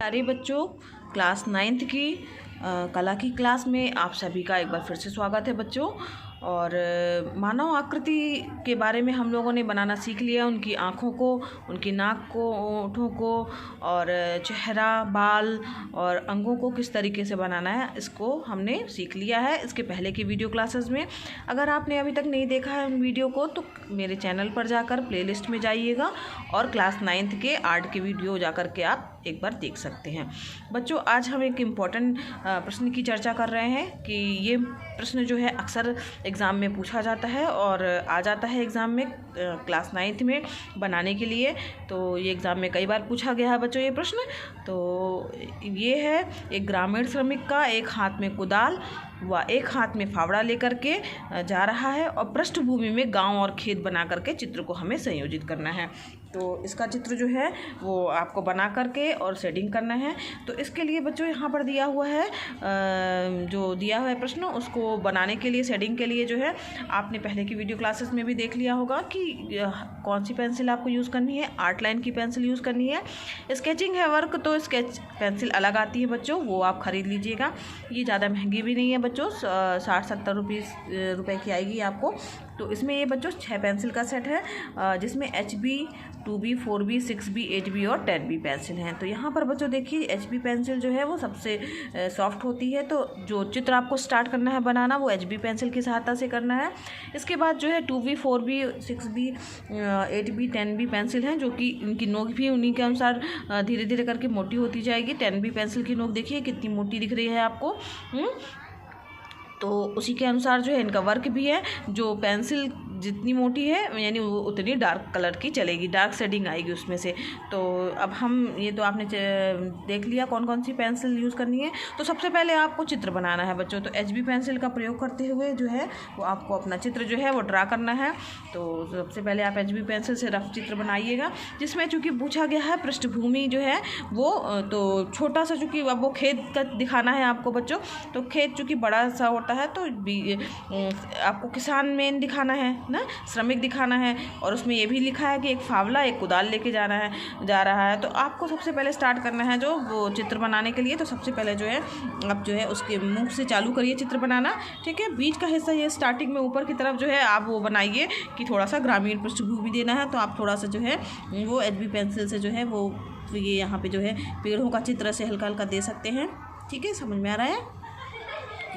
प्यारे बच्चों, class 9th की कला की क्लास में आप सभी का एक बार फिर से स्वागत है बच्चों। और मानव आकृति के बारे में हम लोगों ने बनाना सीख लिया। उनकी आँखों को, उनकी नाक को, होठों को और चेहरा, बाल और अंगों को किस तरीके से बनाना है, इसको हमने सीख लिया है इसके पहले की वीडियो क्लासेस में। अगर आपने अभी तक नहीं देखा है उन वीडियो को तो मेरे चैनल पर जाकर प्लेलिस्ट में जाइएगा और क्लास 9th के आर्ट के वीडियो जाकर के आप एक बार देख सकते हैं। बच्चों, आज हम एक इम्पॉर्टेंट प्रश्न की चर्चा कर रहे हैं कि ये प्रश्न जो है अक्सर एग्ज़ाम में पूछा जाता है और आ जाता है एग्ज़ाम में क्लास 9th में बनाने के लिए। तो ये एग्ज़ाम में कई बार पूछा गया है बच्चों ये प्रश्न। तो ये है, एक ग्रामीण श्रमिक का एक हाथ में कुदाल व एक हाथ में फावड़ा लेकर के जा रहा है और पृष्ठभूमि में गांव और खेत बना करके चित्र को हमें संयोजित करना है। तो इसका चित्र जो है वो आपको बना करके और शेडिंग करना है। तो इसके लिए बच्चों यहाँ पर दिया हुआ है, जो दिया हुआ है प्रश्न, उसको बनाने के लिए, शेडिंग के लिए जो है आपने पहले की वीडियो क्लासेस में भी देख लिया होगा कि कौन सी पेंसिल आपको यूज़ करनी है। आर्ट लाइन की पेंसिल यूज़ करनी है। स्केचिंग है वर्क तो स्केच पेंसिल अलग आती है बच्चों, वो आप ख़रीद लीजिएगा। ये ज़्यादा महंगी भी नहीं है बच्चों, 60-70 रुपये की आएगी आपको। तो इसमें ये बच्चों 6 पेंसिल का सेट है जिसमें HB, 2B, 4B, 6B, 8B और 10B पेंसिल हैं। तो यहाँ पर बच्चों देखिए HB पेंसिल जो है वो सबसे सॉफ्ट होती है। तो जो चित्र आपको स्टार्ट करना है बनाना वो HB पेंसिल की सहायता से करना है। इसके बाद जो है 2B, 4B, 6B, 8B, 10B pencil हैं, जो कि इनकी नोक भी उन्हीं के अनुसार धीरे धीरे करके मोटी होती जाएगी। 10B पेंसिल की नोक देखिए कितनी मोटी दिख रही है आपको। तो उसी के अनुसार जो है इनका वर्क भी है। जो पेंसिल जितनी मोटी है यानी वो उतनी डार्क कलर की चलेगी, डार्क शेडिंग आएगी उसमें से। तो अब हम ये तो आपने देख लिया कौन कौन सी पेंसिल यूज़ करनी है। तो सबसे पहले आपको चित्र बनाना है बच्चों। तो HB पेंसिल का प्रयोग करते हुए जो है वो आपको अपना चित्र जो है वो ड्रा करना है। तो सबसे पहले आप HB पेंसिल से रफ चित्र बनाइएगा, जिसमें चूँकि पूछा गया है पृष्ठभूमि जो है वो तो छोटा सा, चूँकि अब वो खेत का दिखाना है आपको बच्चों। तो खेत चूँकि बड़ा सा होता है तो आपको किसान मेन दिखाना है ना, श्रमिक दिखाना है। और उसमें ये भी लिखा है कि एक फावला एक कुदाल लेके जा रहा है। तो आपको सबसे पहले स्टार्ट करना है जो वो चित्र बनाने के लिए। तो सबसे पहले जो है आप जो है उसके मुख से चालू करिए चित्र बनाना, ठीक है। बीच का हिस्सा ये स्टार्टिंग में ऊपर की तरफ जो है आप वो बनाइए कि थोड़ा सा ग्रामीण पृष्ठभूमि देना है। तो आप थोड़ा सा जो है वो HB पेंसिल से जो है वो ये यहाँ पे जो है पेड़ों का चित्र से हल्का हल्का दे सकते हैं, ठीक है। समझ में आ रहा है?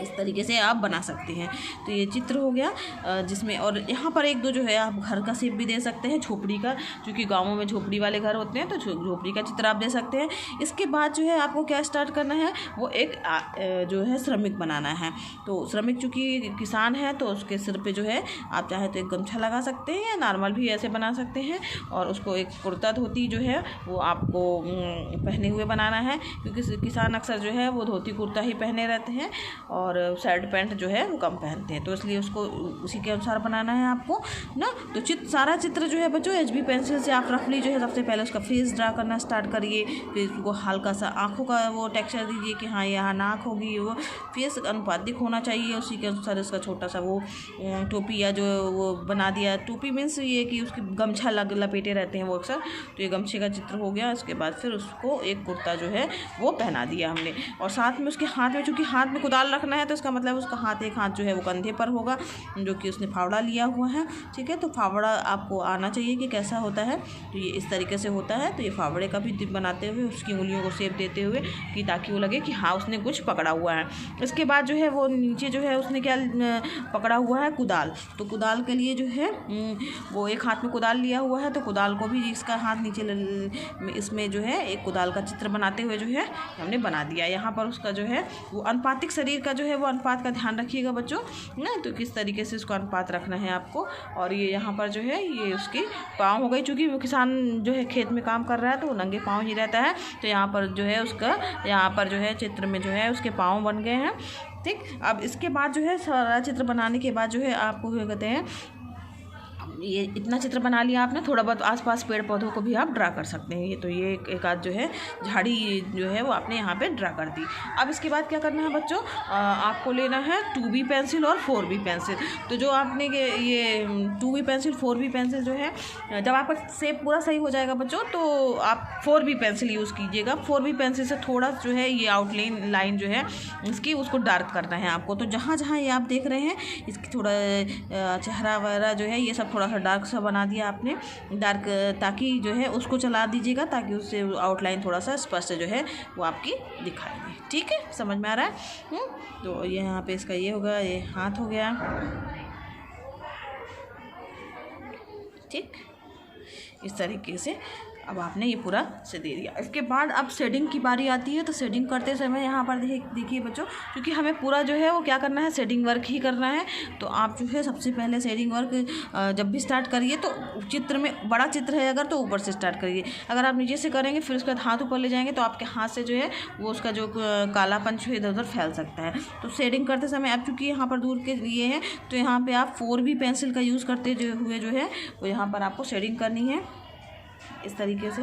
इस तरीके से आप बना सकते हैं। तो ये चित्र हो गया जिसमें, और यहाँ पर एक दो जो है आप घर का शेप भी दे सकते हैं, झोपड़ी का, क्योंकि गाँवों में झोपड़ी वाले घर होते हैं तो झोपड़ी का चित्र आप दे सकते हैं। इसके बाद जो है आपको क्या स्टार्ट करना है, वो एक जो है श्रमिक बनाना है। तो श्रमिक चूँकि किसान है तो उसके सिर पे जो है आप चाहे तो एक गमछा लगा सकते हैं या नॉर्मल भी ऐसे बना सकते हैं। और उसको एक कुर्ता धोती जो है वो आपको पहने हुए बनाना है, क्योंकि किसान अक्सर जो है वो धोती कुर्ता ही पहने रहते हैं और शर्ट पैंट जो है वो कम पहनते हैं। तो इसलिए उसको उसी के अनुसार बनाना है आपको ना। तो सारा चित्र जो है बच्चों HB पेंसिल से आप रफली जो है सबसे पहले उसका फेस ड्रा करना स्टार्ट करिए। फिर उसको हल्का सा आँखों का वो टेक्सचर दीजिए कि हाँ यहाँ नाक होगी, वो फेस अनुपातिक होना चाहिए। उसी के अनुसार इसका छोटा सा वो टोपी या जो वो बना दिया। टोपी मीन्स ये कि उसकी गमछा लपेटे रहते हैं वो अक्सर। तो ये गमछे का चित्र हो गया। इसके बाद फिर उसको एक कुर्ता जो है वो पहना दिया हमने। और साथ में उसके हाथ में, चूँकि हाथ में कुदाल रखना है तो इसका मतलब उसका एक हाथ जो है वो कंधे पर होगा, जो कि उसने फावड़ा लिया हुआ है, ठीक है। तो फावड़ा आपको आना चाहिए कि कैसा होता है। तो ये इस तरीके से होता है। तो ये फावड़े का भी बनाते हुए उसकी उंगलियों को शेप देते हुए कि ताकि वो लगे कि हाँ उसने कुछ पकड़ा हुआ है। इसके बाद जो है वो नीचे जो है उसने क्या पकड़ा हुआ है, कुदाल। तो कुदाल के लिए जो है वो एक हाथ में कुदाल लिया हुआ है। तो कुदाल को भी इसका हाथ नीचे इसमें जो है एक कुदाल का चित्र बनाते हुए जो है हमने बना दिया। यहाँ पर उसका जो है वो अनुपातिक शरीर का जो है वो अनुपात का ध्यान रखिएगा बच्चों ना। तो किस तरीके से उसको अनुपात रखना है आपको। और ये यहाँ पर जो है ये उसकी पाँव हो गई, चूँकि वो किसान जो है खेत में काम कर रहा है तो वो नंगे पाँव ही रहता है। तो यहाँ पर जो है उसका, यहाँ पर जो है चित्र में जो है उसके पाँव बन गए हैं, ठीक। अब इसके बाद जो है सारा चित्र बनाने के बाद जो है आपको क्या कहते हैं, ये इतना चित्र बना लिया आपने। थोड़ा बहुत आसपास पेड़ पौधों को भी आप ड्रा कर सकते हैं। ये तो ये एक आध जो है झाड़ी जो है वो आपने यहाँ पे ड्रा कर दी। अब इसके बाद क्या करना है बच्चों, आपको लेना है 2B पेंसिल और 4B पेंसिल। तो जो आपने ये 2B पेंसिल 4B पेंसिल जो है, जब आपका शेप पूरा सही हो जाएगा बच्चों तो आप 4B पेंसिल यूज़ कीजिएगा। 4B पेंसिल से थोड़ा जो है ये आउटलाइन लाइन जो है इसकी उसको डार्क करना है आपको। तो जहाँ जहाँ ये आप देख रहे हैं इसकी थोड़ा चेहरा वगैरह जो है ये सब थोड़ा सा डार्क सा बना दिया आपने, डार्क, ताकि जो है उसको चला दीजिएगा ताकि उससे आउटलाइन थोड़ा सा स्पष्ट जो है वो आपकी दिखाई दे। ठीक है, समझ में आ रहा है? तो ये यहाँ पे इसका ये होगा, ये हाथ हो गया। ठीक, इस तरीके से अब आपने ये पूरा से दे दिया। इसके बाद अब शेडिंग की बारी आती है। तो शेडिंग करते समय यहाँ पर देखिए बच्चों, क्योंकि हमें पूरा जो है वो क्या करना है, शेडिंग वर्क ही करना है। तो आप जो है सबसे पहले शेडिंग वर्क जब भी स्टार्ट करिए तो चित्र में, बड़ा चित्र है अगर तो ऊपर से स्टार्ट करिए। अगर आप नीचे से करेंगे फिर उसके बाद हाथ ऊपर ले जाएंगे तो आपके हाथ से जो है वो उसका जो कालापन जो है इधर उधर फैल सकता है। तो शेडिंग करते समय अब चूँकि यहाँ पर दूर के लिए है तो यहाँ पर आप 4B पेंसिल का यूज़ करते हुए जो है वो यहाँ पर आपको शेडिंग करनी है इस तरीके से।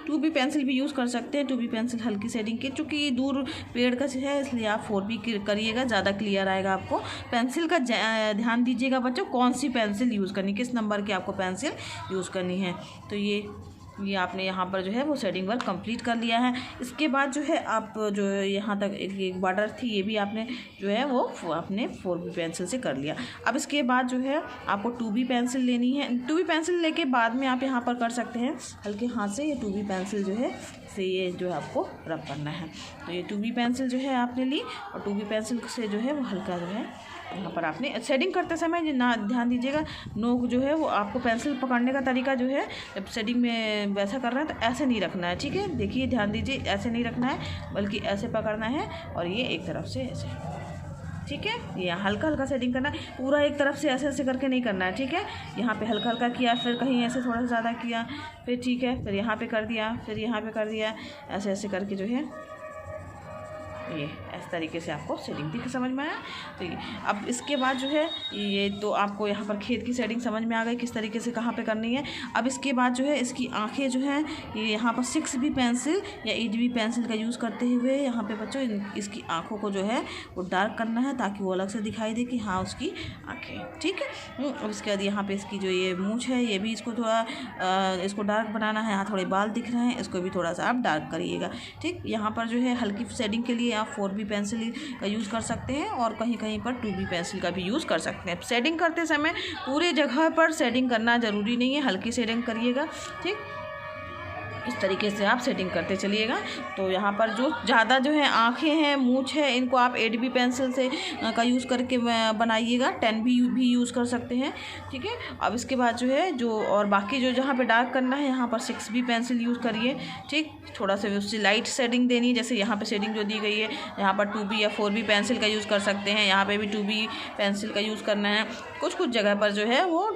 2B पेंसिल भी यूज़ कर सकते हैं। 2B पेंसिल हल्की शेडिंग की, चूँकि दूर पेड़ का है इसलिए आप 4B करिएगा, ज़्यादा क्लियर आएगा आपको। पेंसिल का ध्यान दीजिएगा बच्चों, कौन सी पेंसिल यूज़ करनी, किस नंबर की आपको पेंसिल यूज़ करनी है। तो ये आपने यहाँ पर जो है वो शेडिंग वर्क कंप्लीट कर लिया है। इसके बाद जो है आप जो यहाँ तक एक बॉर्डर थी ये भी आपने जो है वो आपने 4B पेंसिल से कर लिया। अब इसके बाद जो है आपको 2B पेंसिल लेनी है। 2B पेंसिल लेके बाद में आप यहाँ पर कर सकते हैं हल्के हाथ से ये 2B पेंसिल जो है से ये जो है आपको रब करना है। तो ये 2B पेंसिल जो है आपने ली और 2B पेंसिल से जो है वो हल्का जो है यहाँ पर आपने शेडिंग करते समय ना ध्यान दीजिएगा, नोक जो है वो आपको पेंसिल पकड़ने का तरीका जो है जब शेडिंग में वैसा कर रहे हैं तो ऐसे नहीं रखना है। ठीक है, देखिए ध्यान दीजिए, ऐसे नहीं रखना है बल्कि ऐसे पकड़ना है और ये एक तरफ से ऐसे। ठीक है, ये हल्का हल्का शेडिंग करना है, पूरा एक तरफ से ऐसे ऐसे करके नहीं करना है। ठीक है, यहाँ पे हल्का हल्का किया, फिर कहीं ऐसे थोड़ा सा ज़्यादा किया, फिर ठीक है, फिर यहाँ पे कर दिया, फिर यहाँ पे कर दिया, ऐसे ऐसे करके जो है ये इस तरीके से आपको शेडिंग दिख समझ में आया। तो ये अब इसके बाद जो है ये तो आपको यहाँ पर खेत की शेडिंग समझ में आ गई किस तरीके से कहाँ पे करनी है। अब इसके बाद जो है इसकी आंखें जो हैं ये यहाँ पर 6B पेंसिल या 8B पेंसिल का यूज़ करते हुए यहाँ पे बच्चों इसकी आँखों को जो है वो डार्क करना है ताकि वो अलग से दिखाई दे कि हाँ उसकी आँखें। ठीक है, अब इसके बाद यहाँ पर इसकी जो ये मूँछ है ये भी इसको थोड़ा इसको डार्क बनाना है। यहाँ थोड़े बाल दिख रहे हैं, इसको भी थोड़ा सा आप डार्क करिएगा। ठीक, यहाँ पर जो है हल्की शेडिंग के लिए आप 4B पेंसिल का यूज़ कर सकते हैं और कहीं कहीं पर 2B पेंसिल का भी यूज़ कर सकते हैं। शेडिंग करते समय पूरे जगह पर शेडिंग करना ज़रूरी नहीं है, हल्की शेडिंग करिएगा। ठीक, इस तरीके से आप सेटिंग करते चलिएगा। तो यहाँ पर जो ज़्यादा जो है आँखें हैं, मूँछ है, इनको आप 8B पेंसिल से का यूज़ करके बनाइएगा। 10B भी यूज़ कर सकते हैं। ठीक है, अब इसके बाद जो है जो और बाकी जो जहाँ पे डार्क करना है यहाँ पर 6B पेंसिल यूज़ करिए। ठीक, थोड़ा सा उससे लाइट शेडिंग देनी है, जैसे यहाँ पे शेडिंग जो दी गई है यहाँ पर 2B या 4B पेंसिल का यूज़ कर सकते हैं। यहाँ पे भी 2B पेंसिल का यूज़ करना है। कुछ कुछ जगह पर जो है वो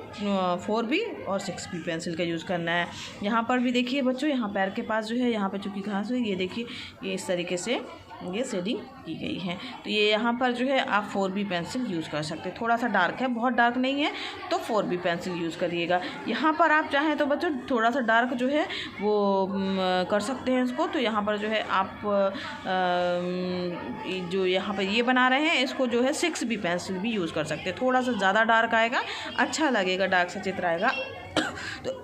4B और 6B पेंसिल का यूज़ करना है। यहाँ पर भी देखिए बच्चों, यहाँ पैर के पास जो है यहाँ पे चूँकि घास हुई, ये देखिए ये इस तरीके से ये शेडिंग की गई है। तो ये यहाँ पर जो है आप 4B पेंसिल यूज़ कर सकते हैं। थोड़ा सा डार्क है, बहुत डार्क नहीं है, तो 4B पेंसिल यूज़ करिएगा। यहाँ पर आप चाहें तो बच्चों थोड़ा सा डार्क जो है वो कर सकते हैं इसको। तो यहाँ पर जो है आप जो यहाँ पर ये बना रहे हैं इसको जो है 6B पेंसिल भी यूज़ कर सकते हैं। थोड़ा सा ज़्यादा डार्क आएगा, अच्छा लगेगा, डार्क सा चित्र आएगा। तो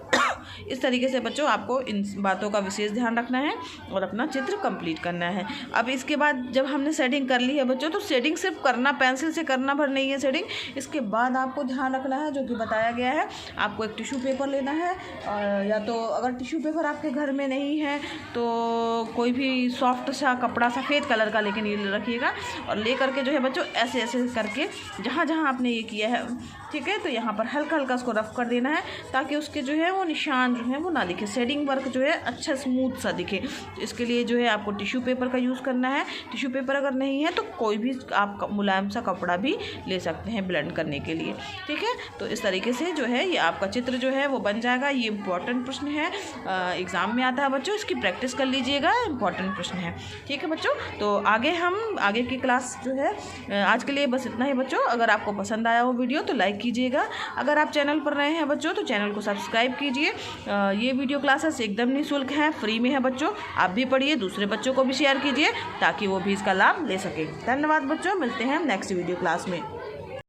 इस तरीके से बच्चों आपको इन बातों का विशेष ध्यान रखना है और अपना चित्र कंप्लीट करना है। अब इसके बाद जब हमने शेडिंग कर ली है बच्चों, तो शेडिंग सिर्फ करना पेंसिल से करना भर नहीं है शेडिंग। इसके बाद आपको ध्यान रखना है जो कि बताया गया है, आपको एक टिश्यू पेपर लेना है, या तो अगर टिश्यू पेपर आपके घर में नहीं है तो कोई भी सॉफ्ट सा कपड़ा सफ़ेद कलर का लेकिन ये रखिएगा, और ले करके जो है बच्चों ऐसे ऐसे करके जहाँ जहाँ आपने ये किया है, ठीक है, तो यहाँ पर हल्का हल्का उसको रफ कर देना है ताकि उसके जो है वो निशान निशान जो है वो ना दिखे, शेडिंग वर्क जो है अच्छा स्मूथ सा दिखे। तो इसके लिए जो है आपको टिश्यू पेपर का यूज़ करना है। टिश्यू पेपर अगर नहीं है तो कोई भी आप मुलायम सा कपड़ा भी ले सकते हैं ब्लेंड करने के लिए, ठीक है। तो इस तरीके से जो है ये आपका चित्र जो है वो बन जाएगा। ये इंपॉर्टेंट प्रश्न है, एग्ज़ाम में आता है बच्चों, इसकी प्रैक्टिस कर लीजिएगा, इंपॉर्टेंट प्रश्न है, ठीक है बच्चों। तो आगे की क्लास जो है आज के लिए बस इतना ही बच्चों। अगर आपको पसंद आया हो वीडियो तो लाइक कीजिएगा। अगर आप चैनल पर नए हैं बच्चों तो चैनल को सब्सक्राइब कीजिए। ये वीडियो क्लासेस एकदम निःशुल्क हैं, फ्री में है बच्चों। आप भी पढ़िए, दूसरे बच्चों को भी शेयर कीजिए ताकि वो भी इसका लाभ ले सके। धन्यवाद बच्चों, मिलते हैं नेक्स्ट वीडियो क्लास में।